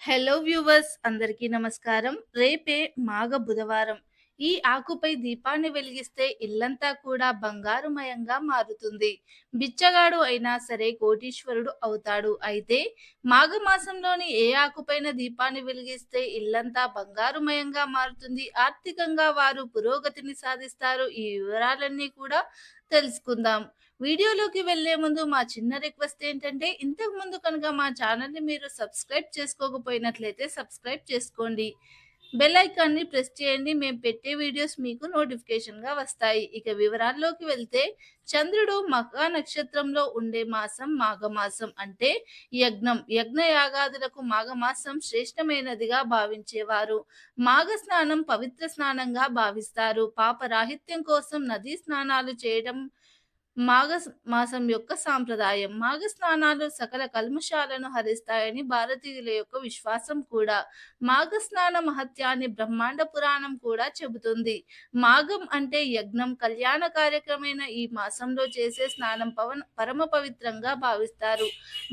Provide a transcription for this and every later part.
Hello viewers అందరికీ నమస్కారం. రేపే మాఘ బుధవారం. ఈ ఆకుపై దీపాన్ని వెలిగిస్తే ఇల్లంతా కూడా బంగారుమయంగా మారుతుంది. బిచ్చగాడు అయినా సరే కోటీశ్వరుడు అవుతాడు. అయితే మాఘమాసంలోని ఏ ఆకుపైన దీపాన్ని వెలిగిస్తే ఇల్లంతా బంగారుమయంగా మారుతుంది, ఆర్థికంగా వారు పురోగతిని సాధిస్తారు. ఈ వివరాలన్నీ కూడా తెలుసుకుందాం. వీడియోలోకి వెళ్ళే ముందు మా చిన్న రిక్వెస్ట్ ఏంటంటే, ఇంతకు ముందు కనుక మా ఛానల్‌ని మీరు సబ్స్క్రైబ్ చేసుకోకపోయినట్లయితే సబ్స్క్రైబ్ చేసుకోండి. బెల్ ఐకాన్‌ని ప్రెస్ చేయండి. మేము పెట్టే వీడియోస్ మీకు నోటిఫికేషన్‌గా వస్తాయి. ఇక వివరాల్లోకి వెళ్తే, చంద్రుడు మఖా నక్షత్రంలో ఉండే మాసం మాఘమాసం. అంటే యజ్ఞయాగాదులకు మాఘమాసం శ్రేష్టమైనదిగా భావించేవారు. మాఘ స్నానం పవిత్ర స్నానంగా భావిస్తారు. పాపరాహిత్యం కోసం నదీ స్నానాలు చేయడం మాసం యొక్క సాంప్రదాయం. మాఘ స్నానాలు సకల కల్మషాలను హరిస్తాయని భారతీయుల యొక్క విశ్వాసం కూడా. మాఘ స్నాన మహత్యాన్ని బ్రహ్మాండ పురాణం కూడా చెబుతుంది. మాఘం అంటే యజ్ఞం, కళ్యాణ కార్యక్రమైన ఈ మాసంలో చేసే స్నానం పరమ పవిత్రంగా భావిస్తారు.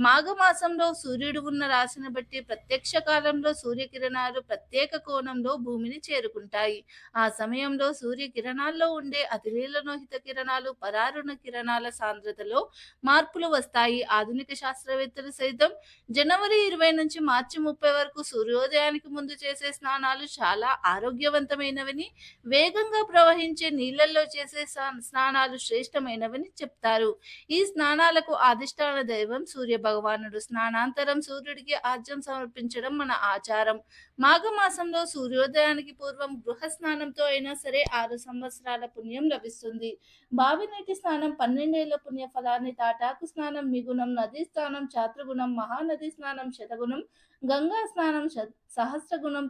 మాఘమాసంలో సూర్యుడు ఉన్న రాశిని బట్టి ప్రత్యక్ష కాలంలో సూర్యకిరణాలు ప్రత్యేక కోణంలో భూమిని చేరుకుంటాయి. ఆ సమయంలో సూర్యకిరణాల్లో ఉండే అతినీలలోహిత కిరణాలు పరారుణ కిరణాల సాంద్రతలో మార్పులు వస్తాయి. ఆధునిక శాస్త్రవేత్తలు సైతం జనవరి 20 నుంచి మార్చి 30 వరకు సూర్యోదయానికి ముందు చేసే స్నానాలు చాలా ఆరోగ్యవంతమైనవని, వేగంగా ప్రవహించే నీళ్లలో చేసే స్నానాలు శ్రేష్టమైనవని చెప్తారు. ఈ స్నానాలకు అధిష్టాన దైవం సూర్య భగవానుడు. స్నానాంతరం సూర్యుడికి ఆజ్యం సమర్పించడం మన ఆచారం. మాఘమాసంలో సూర్యోదయానికి పూర్వం గృహ స్నానంతో అయినా సరే 6 సంవత్సరాల పుణ్యం లభిస్తుంది. బావి నీటి స్నానం 12 ఏళ్ల పుణ్య ఫలాన్ని, తాటాకు స్నానం మిగుణం, నదీ స్నానం చాత్రగుణం, మహానది స్నానం శతగుణం, గంగా స్నానం సహస్రగుణం,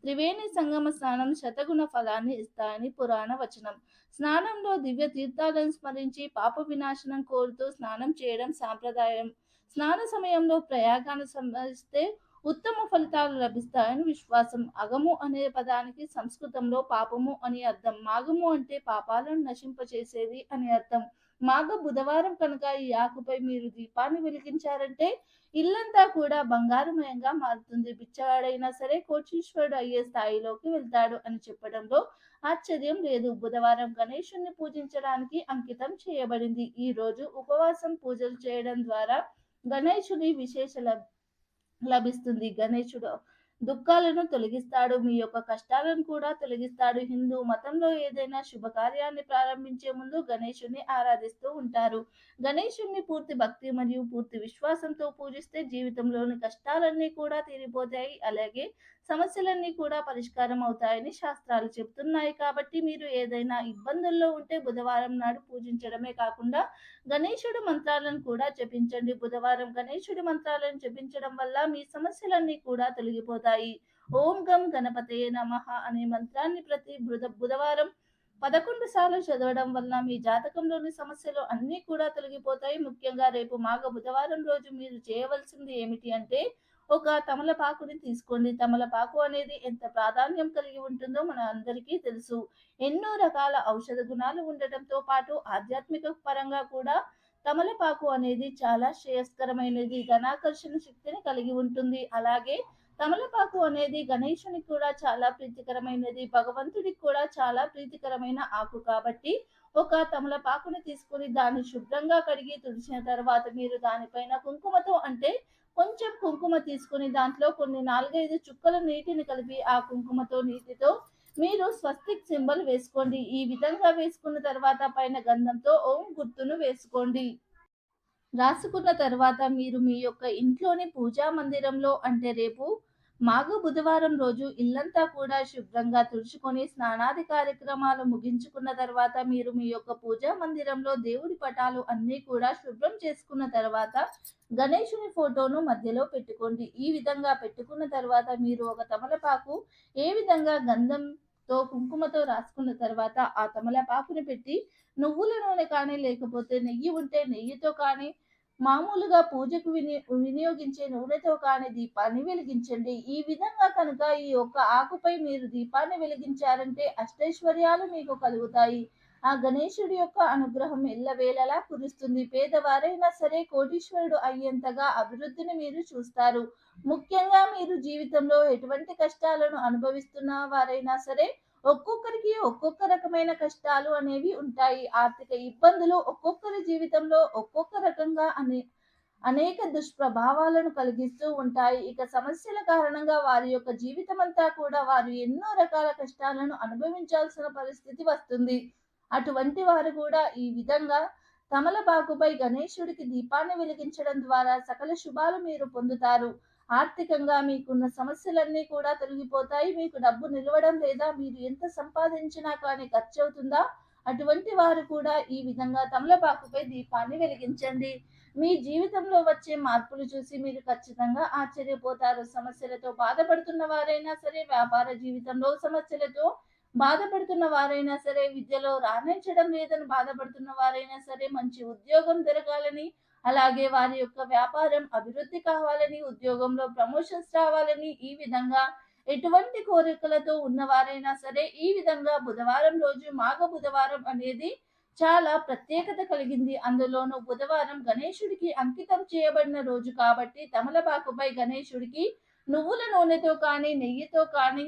త్రివేణి సంగమ స్నానం శతగుణ ఫలాన్ని ఇస్తాయని పురాణ వచనం. స్నానంలో దివ్య తీర్థాలను స్మరించి పాప వినాశనం కోరుతూ స్నానం చేయడం సాంప్రదాయం. స్నాన సమయంలో ప్రయాగాన్ని సంభరిస్తే ఉత్తమ ఫలితాలు లభిస్తాయని విశ్వాసం. అగము అనే పదానికి సంస్కృతంలో పాపము అని అర్థం. మాఘము అంటే పాపాలను నశింపచేసేది అని అర్థం. మాఘ బుధవారం కనుక ఈ ఆకుపై మీరు దీపాన్ని వెలిగించారంటే ఇల్లంతా కూడా బంగారుమయంగా మారుతుంది. బిచ్చగాడైనా సరే కోటీశ్వరుడు అయ్యే స్థాయిలోకి వెళ్తాడు అని చెప్పడంలో ఆశ్చర్యం లేదు. బుధవారం గణేశుణ్ణి పూజించడానికి అంకితం చేయబడింది. ఈ రోజు ఉపవాసం పూజలు చేయడం ద్వారా గణేశుని విశేష లభిస్తుంది. గణేశుడు దుఃఖాలను తొలగిస్తాడు. మీ యొక్క కష్టాలను కూడా తొలగిస్తాడు. హిందూ మతంలో ఏదైనా శుభకార్యాన్ని ప్రారంభించే ముందు గణేశుని ఆరాధిస్తూ ఉంటారు. గణేశుని పూర్తి భక్తి మరియు పూర్తి విశ్వాసంతో పూజిస్తే జీవితంలోని కష్టాలన్నీ కూడా తీరిపోతాయి. అలాగే సమస్యలన్నీ కూడా పరిష్కారం అవుతాయని శాస్త్రాలు చెప్తున్నాయి. కాబట్టి మీరు ఏదైనా ఇబ్బందుల్లో ఉంటే బుధవారం నాడు పూజించడమే కాకుండా గణేశుడి మంత్రాలను కూడా జపించండి. బుధవారం గణేశుడి మంత్రాలను జపించడం వల్ల మీ సమస్యలన్నీ కూడా తొలగిపోతాయి. ఓం గం గణపతయే నమః అనే మంత్రాన్ని ప్రతి బుధవారం 11 సార్లు చదవడం వల్ల మీ జాతకంలోని సమస్యలు అన్నీ కూడా తొలగిపోతాయి. ముఖ్యంగా రేపు మాఘ బుధవారం రోజు మీరు చేయవలసింది ఏమిటి అంటే, ఒక తమలపాకుని తీసుకోండి. తమలపాకు అనేది ఎంత ప్రాధాన్యం కలిగి ఉంటుందో మన అందరికీ తెలుసు. ఎన్నో రకాల ఔషధ గుణాలు ఉండటంతో పాటు ఆధ్యాత్మిక పరంగా కూడా తమలపాకు అనేది చాలా శ్రేయస్కరమైనది. ధనాకర్షణ శక్తిని కలిగి ఉంటుంది. అలాగే తమలపాకు అనేది గణేశునికి కూడా చాలా ప్రీతికరమైనది. భగవంతుడికి కూడా చాలా ప్రీతికరమైన ఆకు కాబట్టి ఒక తమలపాకుని తీసుకొని దాన్ని శుభ్రంగా కడిగి తుడిచిన తర్వాత మీరు దానిపైన కుంకుమతో, అంటే కొంచెం కుంకుమ తీసుకొని దాంట్లో కొన్ని 4-5 చుక్కల నీటిని కలిపి ఆ కుంకుమతో నీటితో మీరు స్వస్తిక్ సింబల్ వేసుకోండి. ఈ విధంగా వేసుకున్న తర్వాత పైన గంధంతో ఓం గుర్తును వేసుకోండి. రాసుకున్న తర్వాత మీరు మీ యొక్క ఇంట్లోని పూజా మందిరంలో, అంటే రేపు మాఘ బుధవారం రోజు ఇల్లంతా కూడా శుభ్రంగా తుడుచుకొని స్నానాది కార్యక్రమాలు ముగించుకున్న తర్వాత మీరు మీ యొక్క పూజా మందిరంలో దేవుడి పటాలు అన్నీ కూడా శుభ్రం చేసుకున్న తర్వాత గణేశుని ఫోటోను మధ్యలో పెట్టుకోండి. ఈ విధంగా పెట్టుకున్న తర్వాత మీరు ఒక తమలపాకు ఏ విధంగా గంధంతో కుంకుమతో రాసుకున్న తర్వాత ఆ తమలపాకుని పెట్టి నువ్వుల నూనె కానీ లేకపోతే నెయ్యి ఉంటే నెయ్యితో కానీ మామూలుగా పూజకు వినియోగించే నూనెతో కానీ దీపాన్ని వెలిగించండి. ఈ విధంగా కనుక ఈ ఒక్క ఆకుపై మీరు దీపాన్ని వెలిగించారంటే అష్టైశ్వర్యాలు మీకు కలుగుతాయి. ఆ గణేశుడి యొక్క అనుగ్రహం ఎల్లవేళలా కురుస్తుంది. పేదవారైనా సరే కోటీశ్వరుడు అయ్యేంతగా అభివృద్ధిని మీరు చూస్తారు. ముఖ్యంగా మీరు జీవితంలో ఎటువంటి కష్టాలను అనుభవిస్తున్న వారైనా సరే ఒక్కొక్కరికి ఒక్కొక్క రకమైన కష్టాలు అనేవి ఉంటాయి. ఆర్థిక ఇబ్బందులు ఒక్కొక్కరి జీవితంలో ఒక్కొక్క రకంగా అనేక దుష్ప్రభావాలను కలిగిస్తూ ఉంటాయి. ఇక సమస్యల కారణంగా వారి యొక్క జీవితమంతా కూడా వారు ఎన్నో రకాల కష్టాలను అనుభవించాల్సిన పరిస్థితి వస్తుంది. అటువంటి వారు కూడా ఈ విధంగా తమలపాకుపై గణేశుడికి దీపాన్ని వెలిగించడం ద్వారా సకల శుభాలు మీరు పొందుతారు. ఆర్థికంగా మీకున్న సమస్యలన్నీ కూడా తొలగిపోతాయి. మీకు డబ్బు నిలవడం లేదా మీరు ఎంత సంపాదించినా కానీ ఖర్చవుతుందా? అటువంటి వారు కూడా ఈ విధంగా తమలపాకుపై దీపాన్ని వెలిగించండి. మీ జీవితంలో వచ్చే మార్పులు చూసి మీరు ఖచ్చితంగా ఆశ్చర్యపోతారు. సమస్యలతో బాధపడుతున్న వారైనా సరే, వ్యాపార జీవితంలో సమస్యలతో బాధపడుతున్న వారైనా సరే, విద్యలో రాణించడం లేదని బాధపడుతున్న వారైనా సరే, మంచి ఉద్యోగం దొరకాలని, అలాగే వారి యొక్క వ్యాపారం అభివృద్ధి కావాలని, ఉద్యోగంలో ప్రమోషన్స్ రావాలని, ఈ విధంగా ఎటువంటి కోరికలతో ఉన్నవారైనా సరే, ఈ విధంగా బుధవారం రోజు మాఘ బుధవారం అనేది చాలా ప్రత్యేకత కలిగింది. అందులోనూ బుధవారం గణేశుడికి అంకితం చేయబడిన రోజు కాబట్టి తమలపాకుపై గణేశుడికి నువ్వుల నూనెతో కానీ, నెయ్యితో కానీ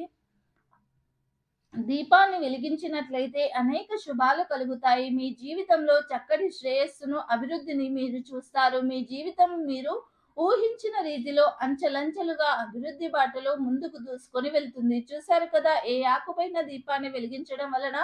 దీపాన్ని వెలిగించినట్లయితే అనేక శుభాలు కలుగుతాయి. మీ జీవితంలో చక్కటి శ్రేయస్సును, అభివృద్ధిని మీరు చూస్తారు. మీ జీవితం మీరు ఊహించిన రీతిలో అంచెలంచెలుగా అభివృద్ధి బాటలో ముందుకు దూసుకొని వెళ్తుంది. చూశారు కదా, ఏ ఆకుపైన దీపాన్ని వెలిగించడం వలన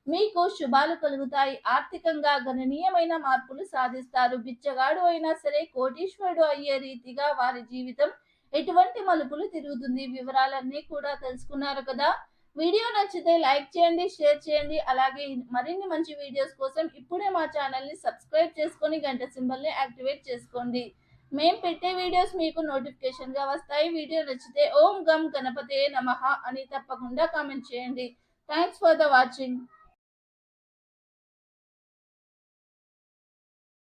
మీకు శుభాలు కలుగుతాయి. ఆర్థికంగా గణనీయమైన మార్పులు సాధిస్తారు. బిచ్చగాడు అయినా సరే కోటీశ్వరుడు అయ్యే రీతిగా వారి జీవితం ఎటువంటి మలుపులు తిరుగుతుంది. వివరాలన్నీ కూడా తెలుసుకున్నారు కదా. వీడియో నచ్చితే లైక్ చేయండి, షేర్ చేయండి. అలాగే మరిన్ని మంచి వీడియోస్ కోసం ఇప్పుడే మా ఛానల్ని సబ్స్క్రైబ్ చేసుకొని గంట సింబల్ని యాక్టివేట్ చేసుకోండి. మేము పెట్టే వీడియోస్ మీకు నోటిఫికేషన్గా వస్తాయి. వీడియో నచ్చితే ఓం గం గణపతే నమః అని తప్పకుండా కామెంట్ చేయండి. Thanks for the watching.